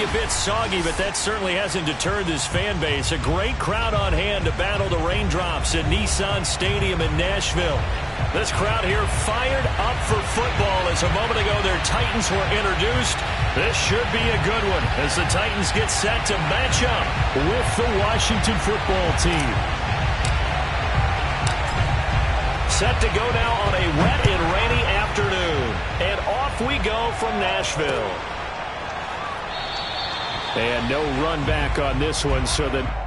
a bit soggy, but that certainly hasn't deterred this fan base. A great crowd on hand to battle the raindrops at Nissan Stadium in Nashville. This crowd here fired up for football as a moment ago their Titans were introduced. This should be a good one as the Titans get set to match up with the Washington football team. Set to go now on a wet and rainy afternoon. And off we go from Nashville. And no run back on this one, so that...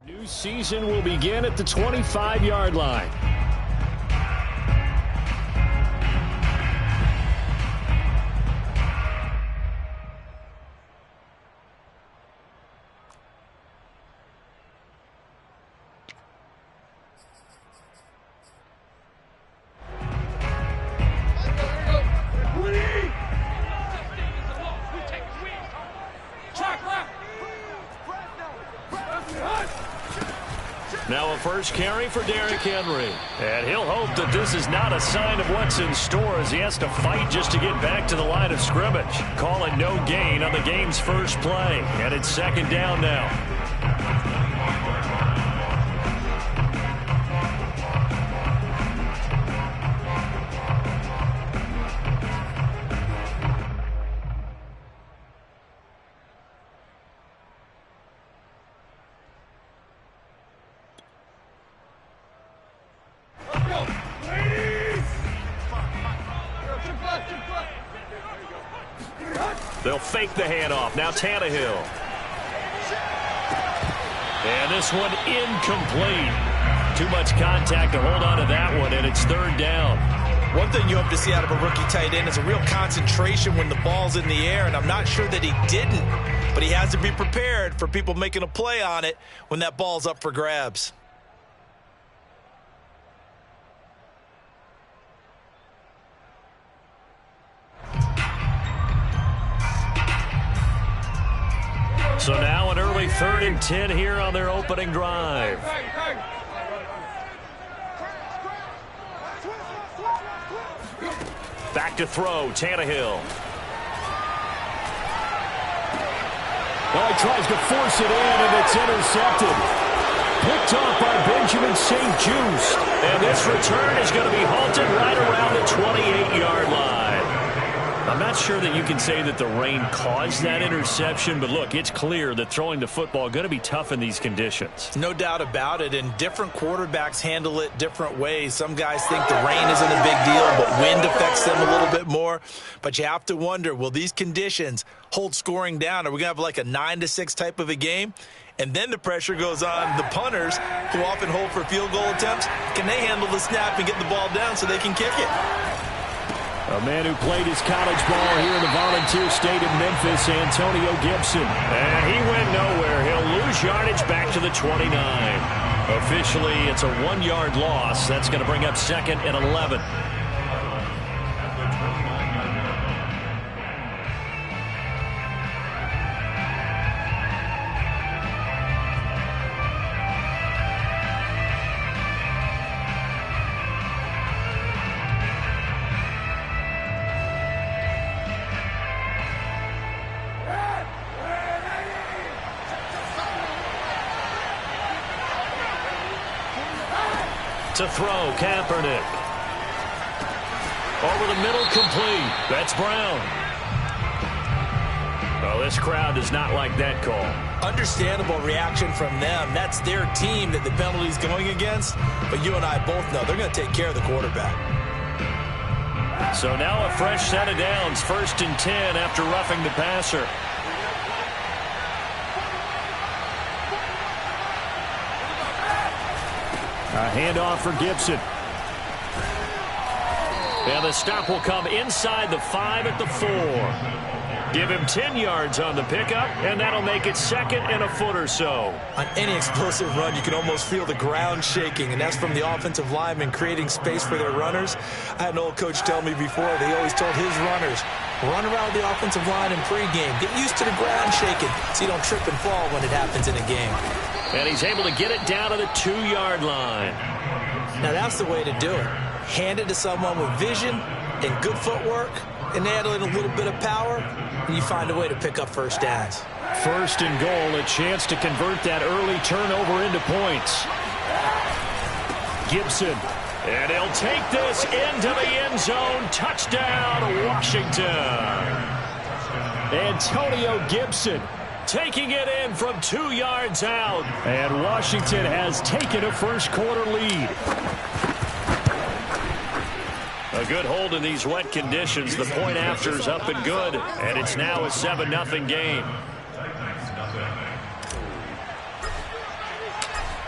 New season will begin at the 25-yard line. Now a first carry for Derrick Henry. And he'll hope that this is not a sign of what's in store as he has to fight just to get back to the line of scrimmage. Calling no gain on the game's first play. And it's second down now. They'll fake the handoff. Now Tannehill. And this one incomplete. Too much contact to hold on to that one, and it's third down. One thing you hope to see out of a rookie tight end is a real concentration when the ball's in the air, and I'm not sure that he didn't, but he has to be prepared for people making a play on it when that ball's up for grabs. So now an early 3rd and 10 here on their opening drive. Back to throw, Tannehill. Well, he tries to force it in, and it's intercepted. Picked off by Benjamin St-Juste. And this return is going to be halted right around the 28-yard line. I'm not sure that you can say that the rain caused that interception, but look, it's clear that throwing the football is going to be tough in these conditions. No doubt about it, and different quarterbacks handle it different ways. Some guys think the rain isn't a big deal, but wind affects them a little bit more. But you have to wonder, will these conditions hold scoring down? Are we going to have like a 9-6 type of a game? And then the pressure goes on the punters, who often hold for field goal attempts. Can they handle the snap and get the ball down so they can kick it? A man who played his college ball here in the Volunteer State of Memphis, Antonio Gibson. And he went nowhere. He'll lose yardage back to the 29. Officially, it's a 1-yard loss. That's going to bring up 2nd and 11. To throw, Kaepernick. Over the middle, complete. That's Brown. Well, this crowd does not like that call. Understandable reaction from them. That's their team that the penalty's going against. But you and I both know they're going to take care of the quarterback. So now a fresh set of downs. 1st and 10 after roughing the passer. A handoff for Gibson. And the stop will come inside the 5 at the 4. Give him 10 yards on the pickup, and that'll make it second and a foot or so. On any explosive run, you can almost feel the ground shaking, and that's from the offensive linemen creating space for their runners. I had an old coach tell me before, they always told his runners, run around the offensive line in pregame. Get used to the ground shaking so you don't trip and fall when it happens in a game. And he's able to get it down to the 2-yard line. Now that's the way to do it. Hand it to someone with vision and good footwork, and add in a little bit of power, and you find a way to pick up first downs. First and goal, a chance to convert that early turnover into points. Gibson, and he'll take this into the end zone. Touchdown, Washington. Antonio Gibson taking it in from 2 yards out. And Washington has taken a first-quarter lead. A good hold in these wet conditions. The point after's up and good, and it's now a 7-0 game.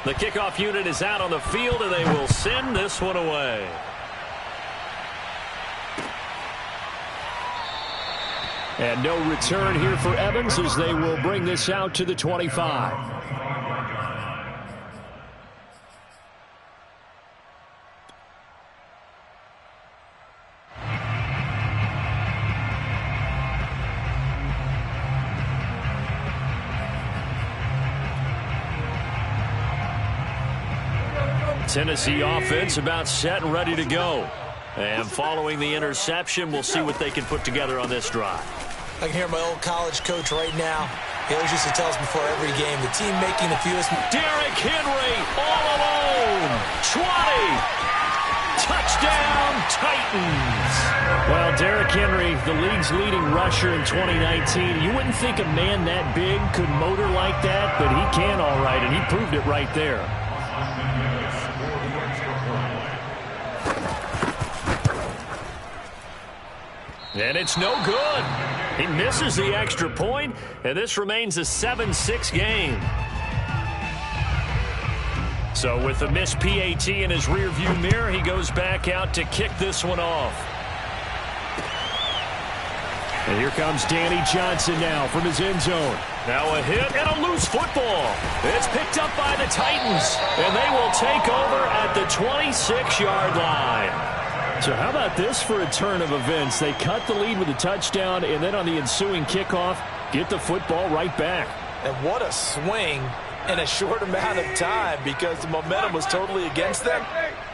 The kickoff unit is out on the field, and they will send this one away. And no return here for Evans as they will bring this out to the 25. Tennessee offense about set and ready to go. And following the interception, we'll see what they can put together on this drive. I can hear my old college coach right now. He always used to tell us before every game, the team making the fewest. Derrick Henry all alone. 20. Touchdown, Titans. Well, Derrick Henry, the league's leading rusher in 2019. You wouldn't think a man that big could motor like that, but he can all right, and he proved it right there. And it's no good. He misses the extra point, and this remains a 7-6 game. So with the missed PAT in his rearview mirror, he goes back out to kick this one off. And here comes Danny Johnson now from his end zone. Now a hit and a loose football. It's picked up by the Titans, and they will take over at the 26-yard line. So how about this for a turn of events? They cut the lead with a touchdown, and then on the ensuing kickoff, get the football right back. And what a swing in a short amount of time, because the momentum was totally against them.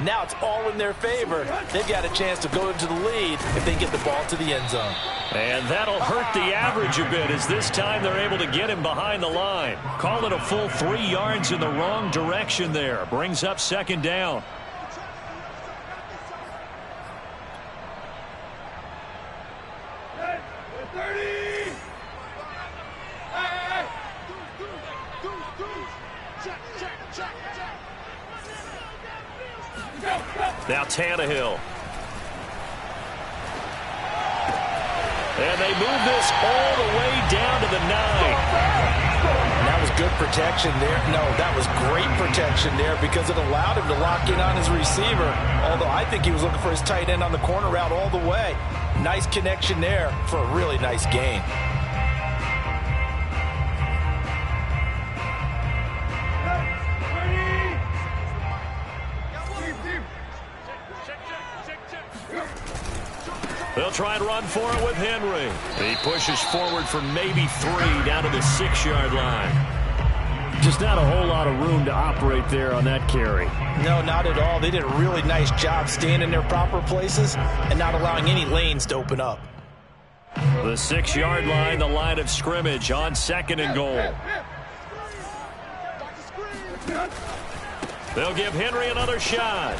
Now it's all in their favor. They've got a chance to go into the lead if they get the ball to the end zone. And that'll hurt the average a bit, as this time they're able to get him behind the line. Call it a full 3 yards in the wrong direction there. Brings up second down. Now Tannehill. And they move this all the way down to the 9. That was good protection there. No, that was great protection there because it allowed him to lock in on his receiver. Although I think he was looking for his tight end on the corner route all the way. Nice connection there for a really nice gain. They'll try and run for it with Henry. He pushes forward for maybe 3 down to the 6-yard line. Just not a whole lot of room to operate there on that carry. No, not at all. They did a really nice job staying in their proper places and not allowing any lanes to open up. The 6-yard line, the line of scrimmage on second and goal. They'll give Henry another shot.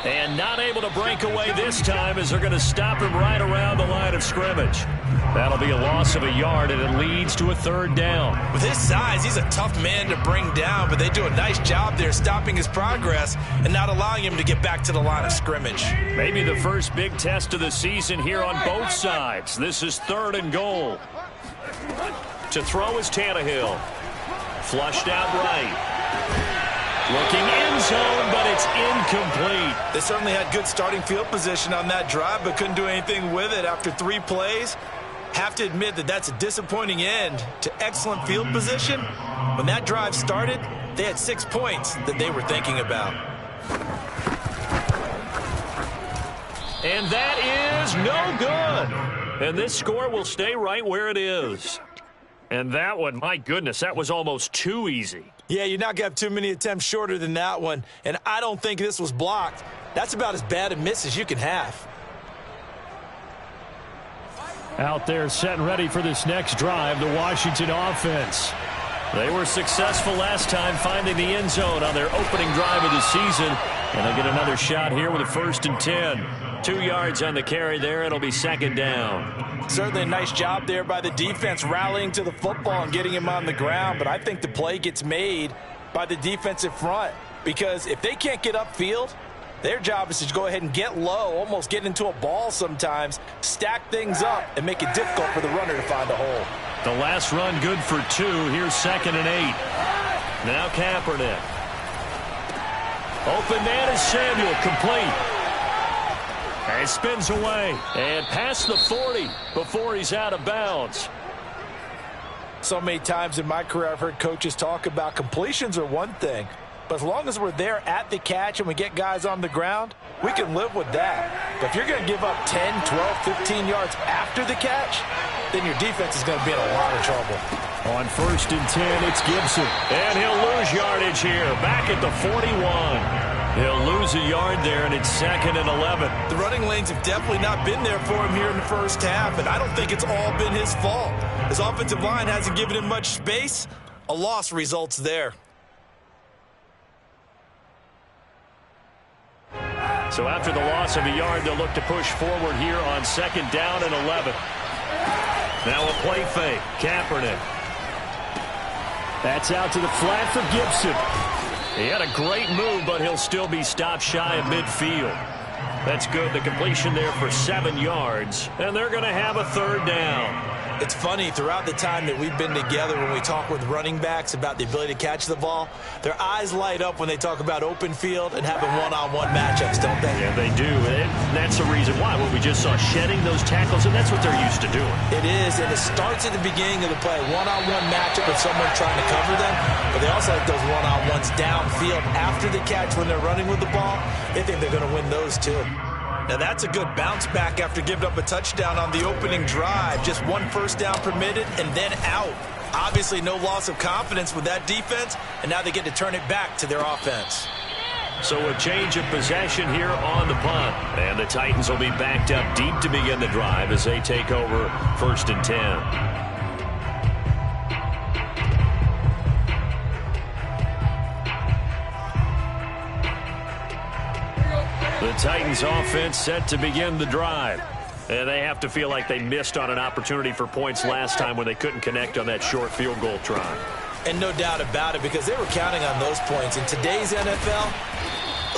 And not able to break away this time as they're going to stop him right around the line of scrimmage. That'll be a loss of a yard, and it leads to a third down. With his size, he's a tough man to bring down, but they do a nice job there stopping his progress and not allowing him to get back to the line of scrimmage. Maybe the first big test of the season here on both sides. This is third and goal. To throw is Tannehill. Flushed out right. Looking end zone, but it's incomplete. They certainly had good starting field position on that drive, but couldn't do anything with it after 3 plays. Have to admit that that's a disappointing end to excellent field position. When that drive started, they had 6 points that they were thinking about. And that is no good. And this score will stay right where it is. And that one, my goodness, that was almost too easy. Yeah, you're not going to have too many attempts shorter than that one. And I don't think this was blocked. That's about as bad a miss as you can have. Out there set and ready for this next drive, the Washington offense. They were successful last time finding the end zone on their opening drive of the season. And they get another shot here with a 1st and 10. 2 yards on the carry there. It'll be 2nd down. Certainly a nice job there by the defense rallying to the football and getting him on the ground. But I think the play gets made by the defensive front. Because if they can't get upfield, their job is to go ahead and get low, almost get into a ball sometimes, stack things up, and make it difficult for the runner to find a hole. The last run good for 2. Here's 2nd and 8. Now Kaepernick. Open man is Samuel, complete. And spins away and past the 40 before he's out of bounds. So many times in my career I've heard coaches talk about completions are one thing, but as long as we're there at the catch and we get guys on the ground, we can live with that. But if you're going to give up 10, 12, 15 yards after the catch, then your defense is going to be in a lot of trouble. On 1st and 10, it's Gibson. And he'll lose yardage here, back at the 41. He'll lose a yard there, and it's 2nd and 11. The running lanes have definitely not been there for him here in the first half, and I don't think it's all been his fault. His offensive line hasn't given him much space. A loss results there. So after the loss of a yard, they'll look to push forward here on 2nd down and 11. Now a play fake. Kaepernick. That's out to the flat for Gibson. He had a great move, but he'll still be stopped shy of midfield. That's good. The completion there for 7 yards, and they're going to have a 3rd down. It's funny, throughout the time that we've been together when we talk with running backs about the ability to catch the ball, their eyes light up when they talk about open field and having one-on-one matchups, don't they? Yeah, they do. And that's the reason why. When we just saw shedding those tackles, and that's what they're used to doing. It is, and it starts at the beginning of the play. One-on-one matchup with someone trying to cover them, but they also like those one-on-ones downfield after the catch when they're running with the ball. They think they're going to win those too. Now that's a good bounce back after giving up a touchdown on the opening drive. Just 1 first down permitted and then out. Obviously no loss of confidence with that defense, and now they get to turn it back to their offense. So a change of possession here on the punt. And the Titans will be backed up deep to begin the drive as they take over 1st and 10. The Titans offense set to begin the drive. And they have to feel like they missed on an opportunity for points last time when they couldn't connect on that short field goal try. And no doubt about it, because they were counting on those points. In today's NFL,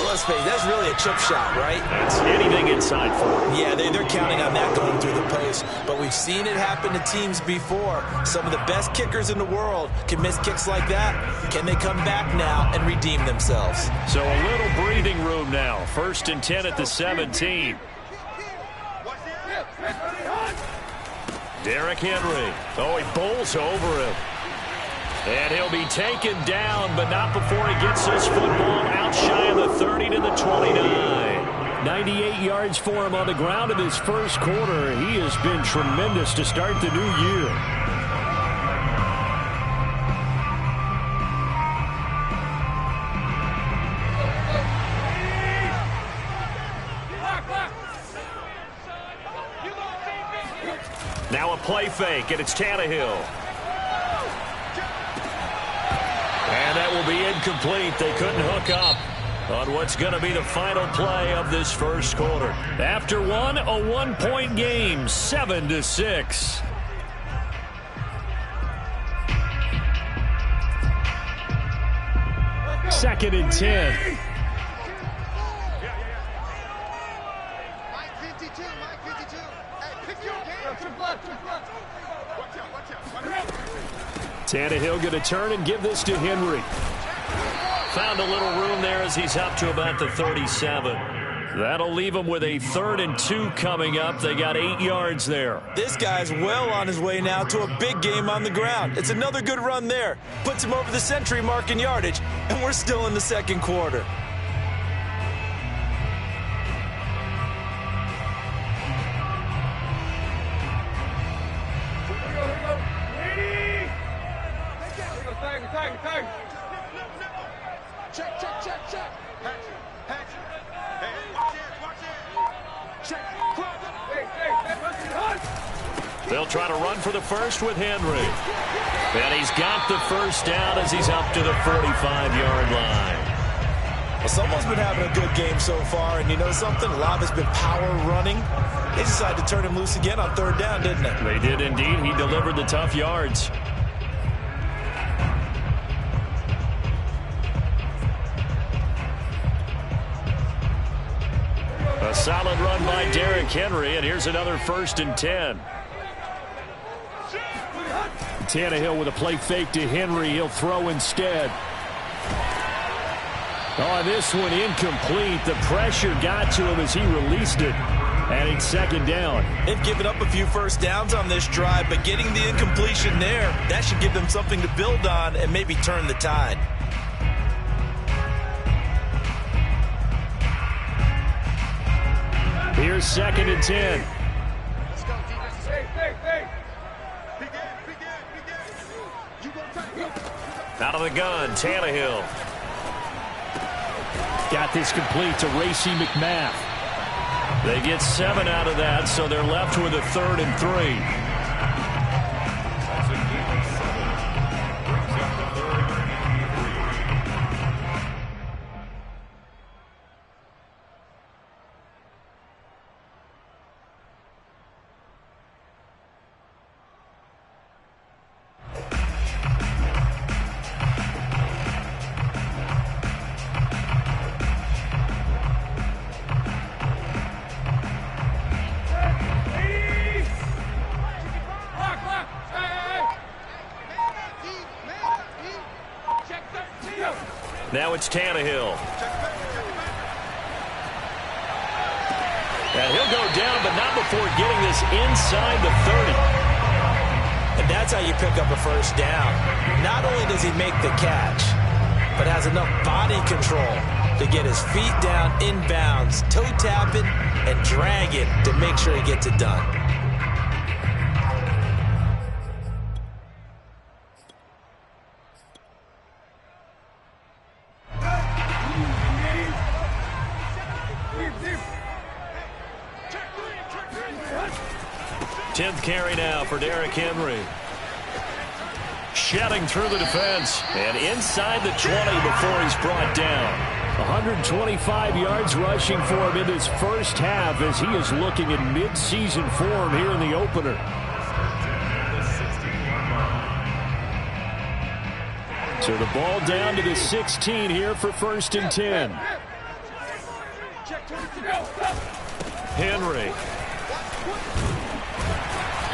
let's face it, that's really a chip shot, right? That's anything inside 4. Yeah, they're counting on that going through the post. But we've seen it happen to teams before. Some of the best kickers in the world can miss kicks like that. Can they come back now and redeem themselves? So a little breathing room now. 1st and 10 at the 17. Derrick Henry. Oh, he bowls over him. And he'll be taken down, but not before he gets this football out shy of the 30 to the 29. 98 yards for him on the ground in this first quarter. He has been tremendous to start the new year. Now a play fake, and it's Tannehill. And that will be incomplete. They couldn't hook up on what's going to be the final play of this first quarter. After one, a 1-point game, 7-6. Second and 10. Tannehill going to turn and give this to Henry. Found a little room there as he's up to about the 37. That'll leave him with a 3rd and 2 coming up. They got 8 yards there. This guy's well on his way now to a big game on the ground. It's another good run there. Puts him over the century mark in yardage, and we're still in the second quarter. They'll try to run for the first with Henry. And he's got the first down as he's up to the 45-yard line. Well, someone's been having a good game so far, and you know something? A lot of it's been power running. They decided to turn him loose again on 3rd down, didn't they? They did indeed. He delivered the tough yards. A solid run by Derrick Henry, and here's another 1st and 10. Tannehill with a play fake to Henry. He'll throw instead. Oh, this one incomplete. The pressure got to him as he released it. And it's 2nd down. They've given up a few first downs on this drive, but getting the incompletion there, that should give them something to build on and maybe turn the tide. Here's 2nd and 10. Out of the gun, Tannehill. Got this complete to Racey McMath. They get 7 out of that, so they're left with a 3rd and 3. Now it's Tannehill. And he'll go down, but not before getting this inside the 30. And that's how you pick up a first down. Not only does he make the catch, but has enough body control to get his feet down inbounds, toe tapping, and drag it to make sure he gets it done. Tenth carry now for Derrick Henry. Shedding through the defense and inside the 20 before he's brought down. 125 yards rushing for him in his first half as he is looking in mid-season form here in the opener. So the ball down to the 16 here for 1st and 10. Henry.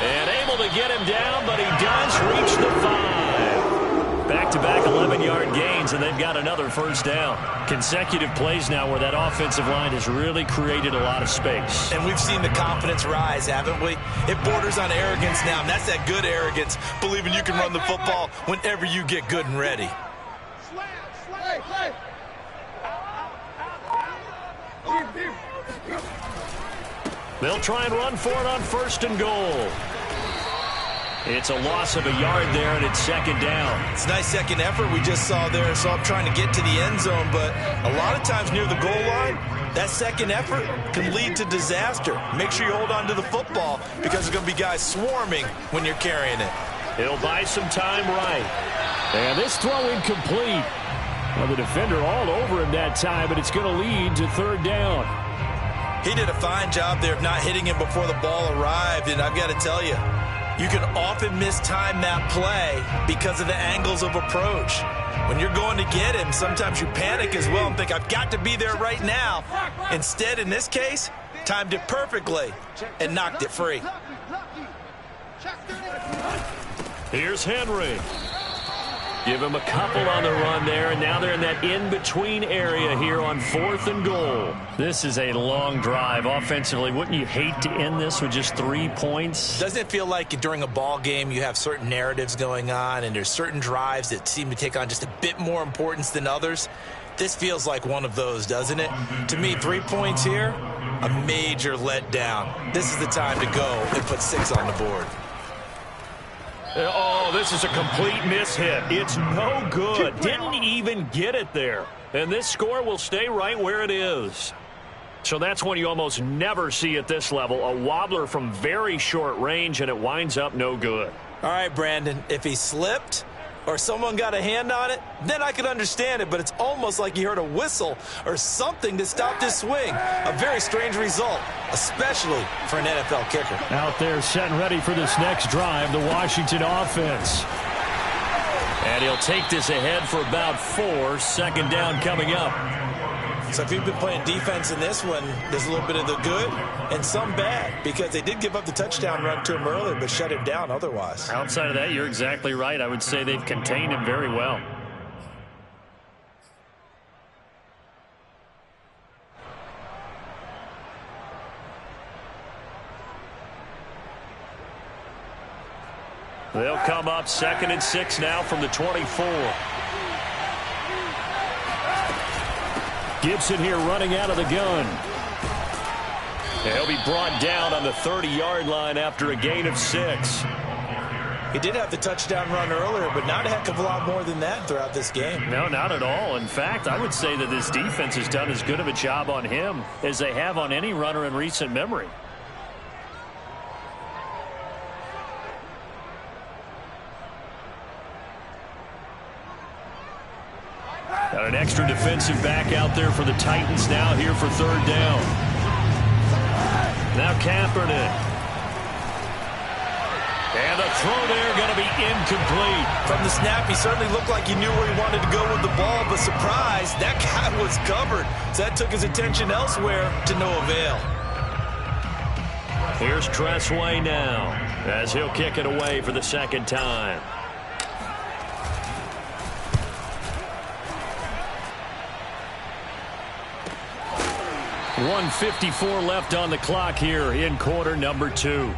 And able to get him down, but he does reach the 5. Back-to-back 11-yard gains, and they've got another first down. Consecutive plays now where that offensive line has really created a lot of space. And we've seen the confidence rise, haven't we? It borders on arrogance now, and that's that good arrogance, believing you can run the football whenever you get good and ready. They'll try and run for it on 1st and goal. It's a loss of a yard there, and it's 2nd down. It's a nice second effort we just saw there, so I'm trying to get to the end zone, but a lot of times near the goal line, that second effort can lead to disaster. Make sure you hold on to the football because there's going to be guys swarming when you're carrying it. He'll buy some time right. And this throw incomplete. Well, the defender all over him that time, but it's going to lead to 3rd down. He did a fine job there of not hitting him before the ball arrived, and I've got to tell you, you can often mistime that play because of the angles of approach. When you're going to get him, sometimes you panic as well and think, I've got to be there right now. Instead, in this case, timed it perfectly and knocked it free. Here's Henry. Give him a couple on the run there, and now they're in that in-between area here on 4th and goal. This is a long drive offensively. Wouldn't you hate to end this with just 3 points? Doesn't it feel like during a ball game you have certain narratives going on, and there's certain drives that seem to take on just a bit more importance than others? This feels like one of those, doesn't it? To me, 3 points here, a major letdown. This is the time to go and put 6 on the board. Oh, this is a complete mishit. It's no good. Didn't even get it there. And this score will stay right where it is. So that's one you almost never see at this level. A wobbler from very short range, and it winds up no good. All right, Brandon, if he slipped or someone got a hand on it, then I could understand it, but it's almost like he heard a whistle or something to stop this swing. A very strange result, especially for an NFL kicker. Out there set and ready for this next drive, the Washington offense. And he'll take this ahead for about 4. Second down coming up. So if you've been playing defense in this one, there's a little bit of the good and some bad, because they did give up the touchdown run to him earlier but shut him down otherwise. Outside of that, you're exactly right. I would say they've contained him very well. They'll come up 2nd and 6 now from the 24. Gibson here running out of the gun. He'll be brought down on the 30-yard line after a gain of 6. He did have the touchdown run earlier, but not a heck of a lot more than that throughout this game. No, not at all. In fact, I would say that this defense has done as good of a job on him as they have on any runner in recent memory. Got an extra defensive back out there for the Titans now here for 3rd down. Now Kaepernick. And the throw there going to be incomplete. From the snap, he certainly looked like he knew where he wanted to go with the ball, but surprise, that guy was covered. So that took his attention elsewhere to no avail. Here's Tressway now as he'll kick it away for the 2nd time. .154 left on the clock here in quarter number 2.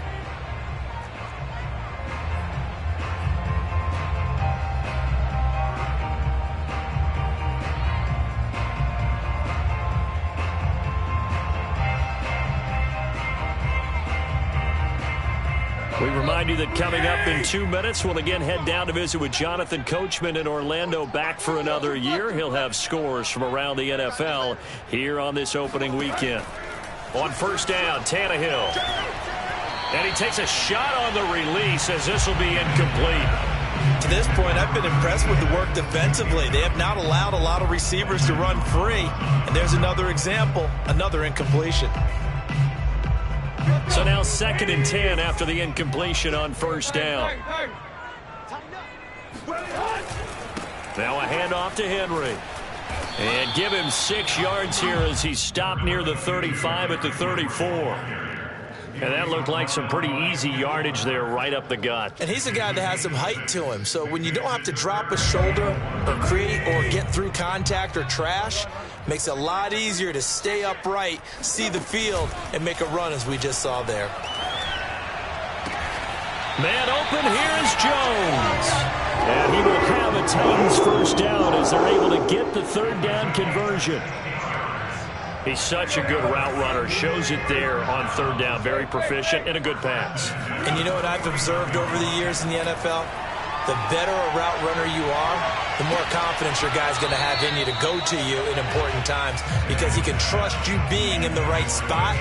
We remind you that coming up in 2 minutes, we'll again head down to visit with Jonathan Coachman in Orlando, back for another year. He'll have scores from around the NFL here on this opening weekend. On 1st down, Tannehill. And he takes a shot on the release as this will be incomplete. To this point, I've been impressed with the work defensively. They have not allowed a lot of receivers to run free. And there's another example, another incompletion. So now 2nd and 10 after the incompletion on 1st down. Now a handoff to Henry. And give him 6 yards here as he stopped near the 35 at the 34. And that looked like some pretty easy yardage there right up the gut. And he's a guy that has some height to him. So when you don't have to drop a shoulder or create or get through contact or trash, makes it a lot easier to stay upright, see the field, and make a run as we just saw there. Man open, here's Jones. And he will have a Titans 1st down as they're able to get the 3rd down conversion. He's such a good route runner. Shows it there on 3rd down. Very proficient and a good pass. And you know what I've observed over the years in the NFL? The better a route runner you are, the more confidence your guy's going to have in you to go to you in important times, because he can trust you being in the right spot,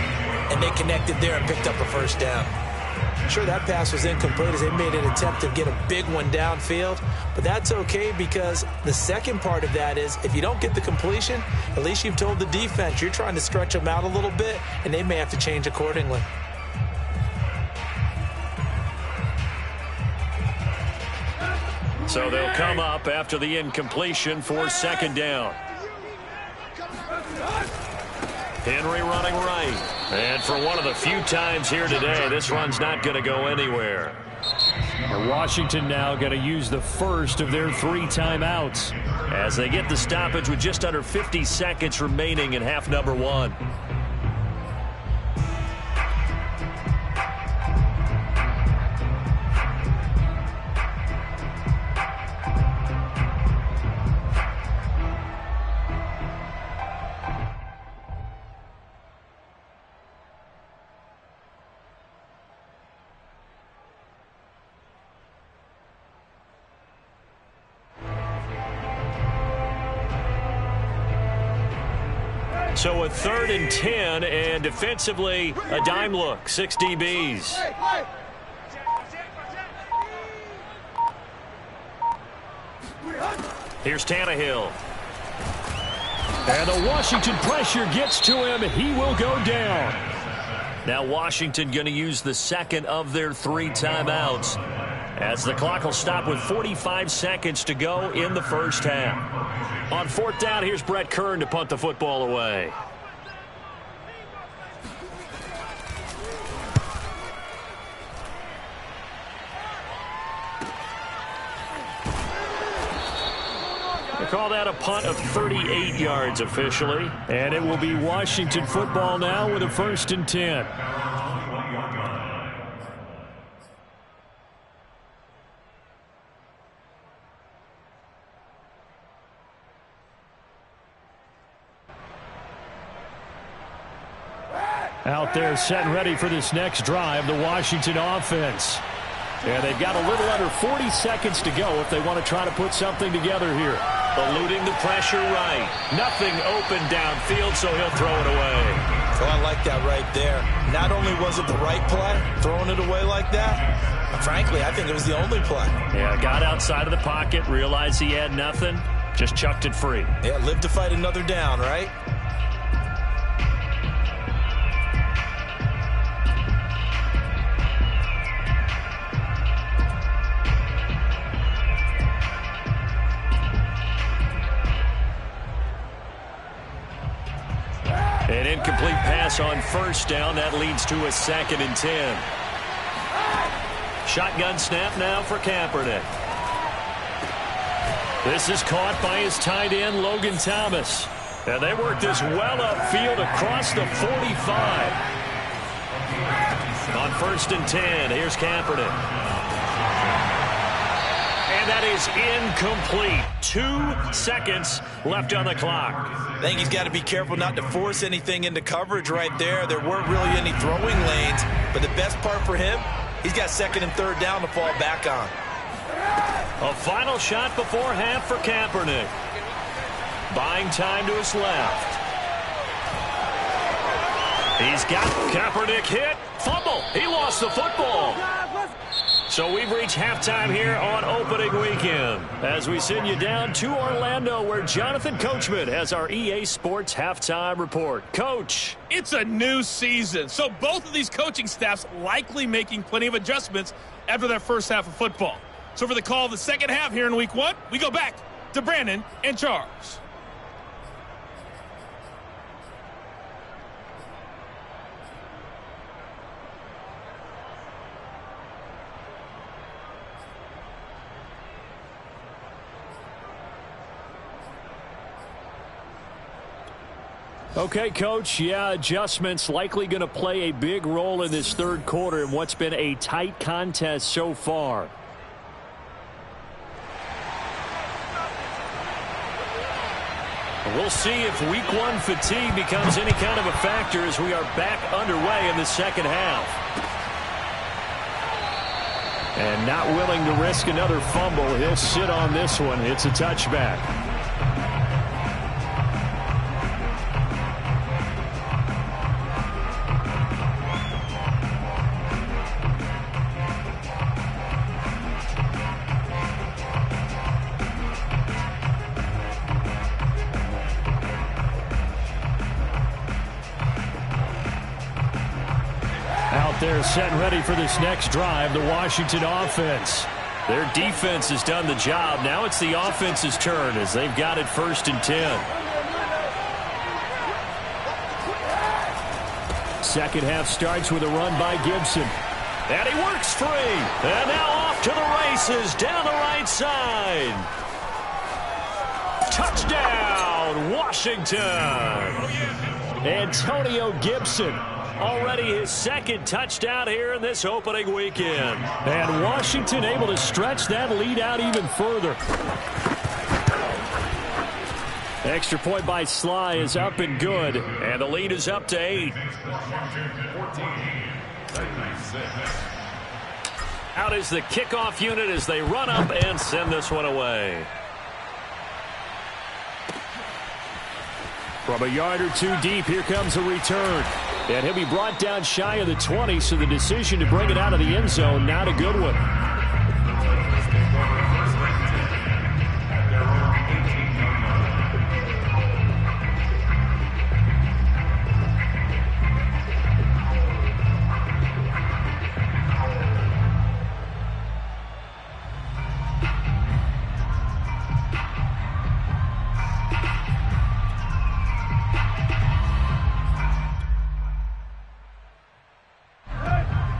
and they connected there and picked up a 1st down. Sure, that pass was incomplete as they made an attempt to get a big one downfield, but that's okay, because the second part of that is if you don't get the completion, at least you've told the defense you're trying to stretch them out a little bit, and they may have to change accordingly. So they'll come up after the incompletion for 2nd down. Henry running right. And for one of the few times here today, this run's not going to go anywhere. And Washington now going to use the first of their 3 timeouts as they get the stoppage with just under 50 seconds remaining in half number 1. So a 3rd and 10, and defensively, a dime look, 6 DBs. Here's Tannehill. And the Washington pressure gets to him. He will go down. Now Washington going to use the second of their 3 timeouts, as the clock will stop with 45 seconds to go in the first half. On 4th down, here's Brett Kern to punt the football away. They call that a punt of 38 yards officially. And it will be Washington football now with a 1st and 10. Out there set and ready for this next drive, the Washington offense. And they've got a little under 40 seconds to go if they want to try to put something together here. Eluding the pressure right. Nothing open downfield, so he'll throw it away. So I like that right there. Not only was it the right play, throwing it away like that, but frankly, I think it was the only play. Yeah, got outside of the pocket, realized he had nothing, just chucked it free. Yeah, live to fight another down, right? An incomplete pass on 1st down. That leads to a 2nd and 10. Shotgun snap now for Kaepernick. This is caught by his tight end, Logan Thomas. And they work this well upfield across the 45. On 1st and 10, here's Kaepernick. And that is incomplete. 2 seconds left on the clock. I think he's got to be careful not to force anything into coverage right there. There weren't really any throwing lanes, but the best part for him, he's got 2nd and 3rd down to fall back on. A final shot before half for Kaepernick. Buying time to his left. He's got Kaepernick hit. Fumble. He lost the football. So we've reached halftime here on opening weekend as we send you down to Orlando, where Jonathan Coachman has our EA Sports halftime report. Coach. It's a new season, so both of these coaching staffs likely making plenty of adjustments after their first half of football. So for the call of the second half here in week 1, we go back to Brandon and Charles. Okay, Coach, yeah, adjustments likely going to play a big role in this 3rd quarter in what's been a tight contest so far. We'll see if week 1 fatigue becomes any kind of a factor as we are back underway in the second half. And not willing to risk another fumble. He'll sit on this one. It's a touchback. They're set and ready for this next drive, the Washington offense. Their defense has done the job. Now it's the offense's turn as they've got it 1st and 10. Second half starts with a run by Gibson. And he works free. And now off off to the races down the right side. Touchdown, Washington. Antonio Gibson, already his second touchdown here in this opening weekend. And Washington able to stretch that lead out even further. Extra point by Sly is up and good, and the lead is up to 8. Out is the kickoff unit as they run up and send this one away. From a yard or two deep, here comes a return. And he'll be brought down shy of the 20, so the decision to bring it out of the end zone, not a good one.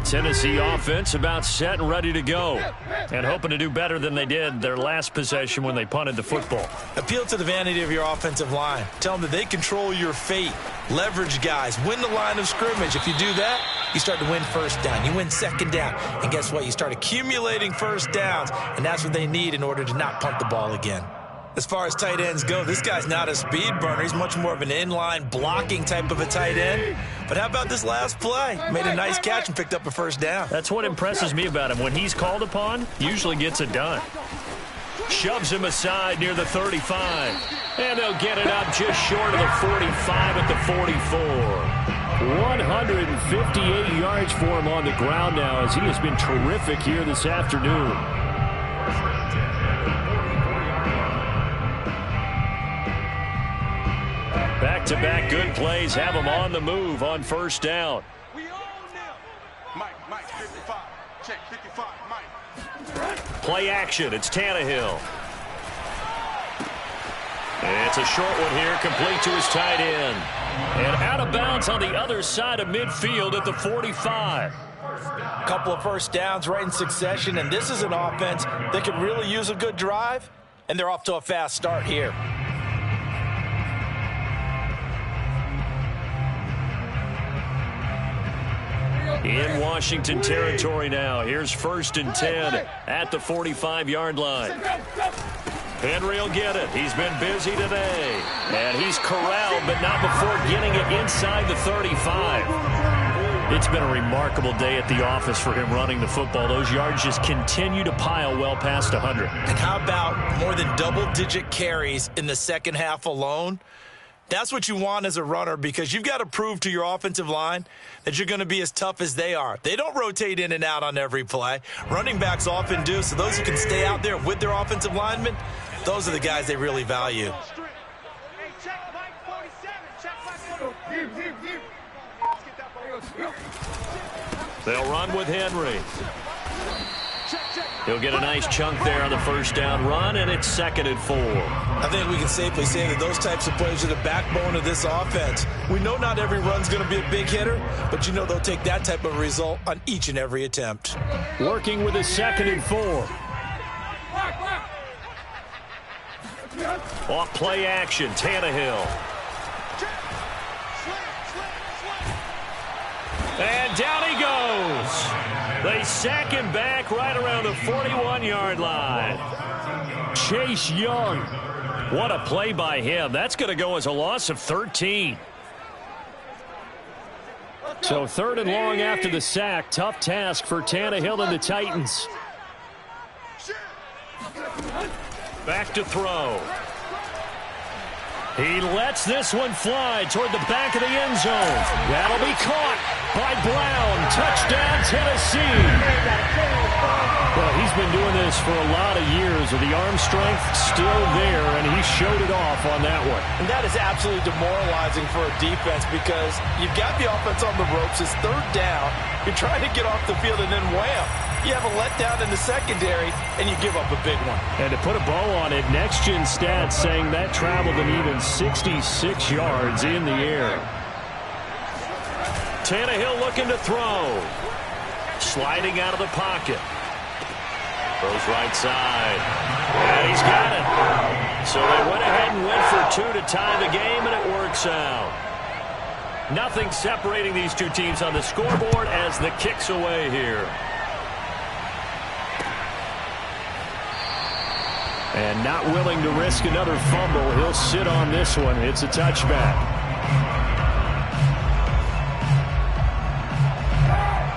Tennessee offense about set and ready to go, and hoping to do better than they did their last possession when they punted the football. Appeal to the vanity of your offensive line. Tell them that they control your fate. Leverage guys. Win the line of scrimmage. If you do that, you start to win first down. You win second down. And guess what? You start accumulating first downs, and that's what they need in order to not punt the ball again. As far as tight ends go, this guy's not a speed burner. He's much more of an inline blocking type of a tight end. But how about this last play? Made a nice catch and picked up a first down. That's what impresses me about him. When he's called upon, usually gets it done. Shoves him aside near the 35. And they'll get it up just short of the 45 at the 44. 158 yards for him on the ground now, as he has been terrific here this afternoon. Back-to-back good plays have him on the move on first down. Mike, 55. Check 55, Mike. Play action. It's Tannehill. And it's a short one here, complete to his tight end. And out of bounds on the other side of midfield at the 45. A couple of first downs right in succession, and this is an offense that could really use a good drive, and they're off to a fast start here. In Washington territory now. Here's 1st and 10 at the 45-yard line. Henry will get it. He's been busy today. And he's corralled, but not before getting it inside the 35. It's been a remarkable day at the office for him running the football. Those yards just continue to pile well past 100. And how about more than double-digit carries in the second half alone? That's what you want as a runner, because you've got to prove to your offensive line that you're going to be as tough as they are. They don't rotate in and out on every play. Running backs often do, so those who can stay out there with their offensive linemen, those are the guys they really value. They'll run with Henry. He'll get a nice chunk there on the first down run, and it's 2nd and 4. I think we can safely say that those types of plays are the backbone of this offense. We know not every run's going to be a big hitter, but you know they'll take that type of result on each and every attempt. Working with a 2nd and 4. Off play action, Tannehill. And down he goes. They sack him back right around the 41-yard line. Chase Young. What a play by him. That's going to go as a loss of 13. So 3rd and long after the sack. Tough task for Tannehill and the Titans. Back to throw. He lets this one fly toward the back of the end zone. That'll be caught by Brown. Touchdown, Tennessee. Well, he's been doing this for a lot of years with the arm strength still there, and he showed it off on that one. And that is absolutely demoralizing for a defense, because you've got the offense on the ropes. It's 3rd down. You're trying to get off the field, and then wham. You have a letdown in the secondary, and you give up a big one. And to put a bow on it, Next Gen Stats saying that traveled an even 66 yards in the air. Tannehill looking to throw. Sliding out of the pocket. Throws right side. And he's got it. So they went ahead and went for two to tie the game, and it works out. Nothing separating these two teams on the scoreboard as the kick's away here. And not willing to risk another fumble. He'll sit on this one. It's a touchback.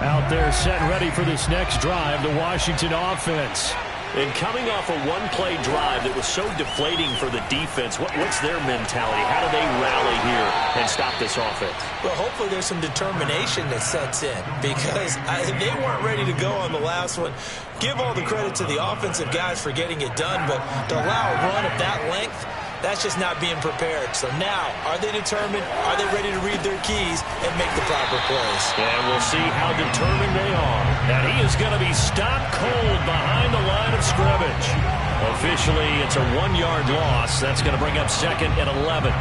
Out there set and ready for this next drive, the Washington offense. And coming off a one-play drive that was so deflating for the defense, what's their mentality? How do they rally here and stop this offense? Well, hopefully there's some determination that sets in because they weren't ready to go on the last one. Give all the credit to the offensive guys for getting it done, but to allow a run of that length, that's just not being prepared. So now, are they determined? Are they ready to read their keys and make the proper plays? And we'll see how determined they are. And he is going to be stopped cold behind the line of scrimmage. Officially, it's a 1-yard loss. That's going to bring up second and 11.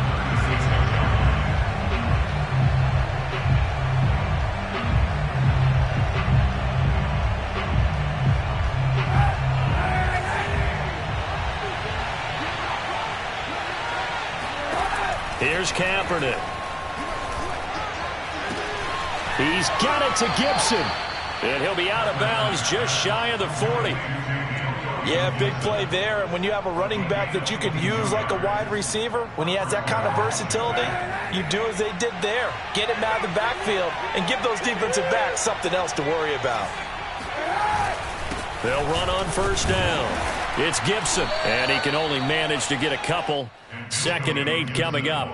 Here's Kaepernick. He's got it to Gibson. And he'll be out of bounds just shy of the 40. Yeah, big play there. And when you have a running back that you can use like a wide receiver, when he has that kind of versatility, you do as they did there. Get him out of the backfield and give those defensive backs something else to worry about. They'll run on first down. It's Gibson, and he can only manage to get a couple. 2nd and 8 coming up.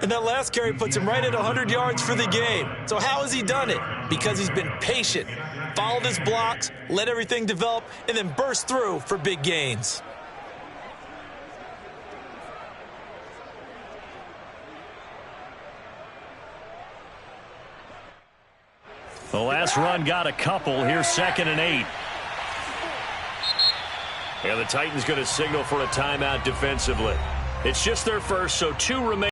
And that last carry puts him right at 100 yards for the game. So how has he done it? Because he's been patient, followed his blocks, let everything develop, and then burst through for big gains. The last run got a couple. Here's 2nd and 8. And the Titans going to signal for a timeout defensively. It's just their first, so 2 remain.